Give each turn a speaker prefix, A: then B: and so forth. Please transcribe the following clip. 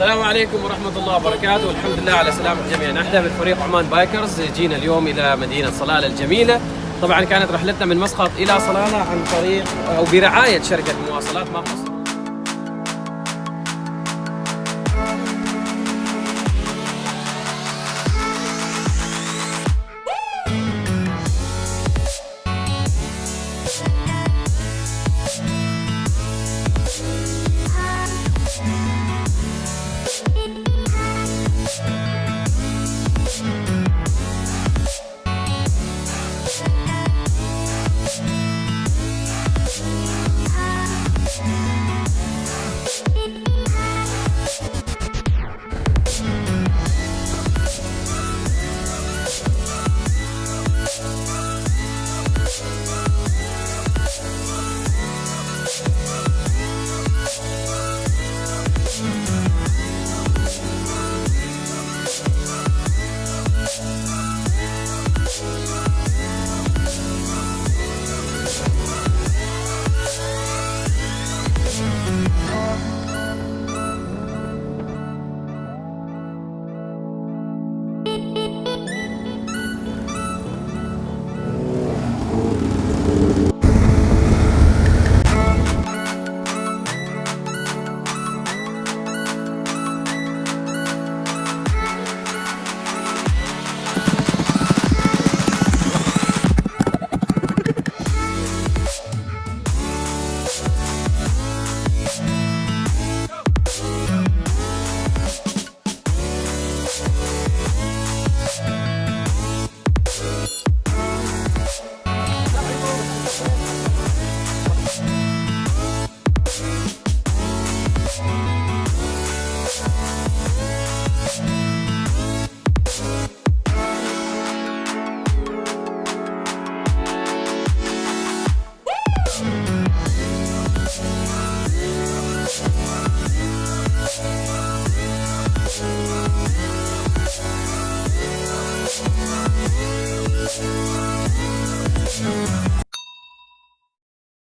A: السلام عليكم ورحمة الله وبركاته، والحمد لله على سلامة الجميع. نحن من فريق عمان بايكرز جينا اليوم إلى مدينة صلالة الجميلة. طبعا كانت رحلتنا من مسقط إلى صلالة عن طريق أو برعاية شركة مواصلات ما قصر.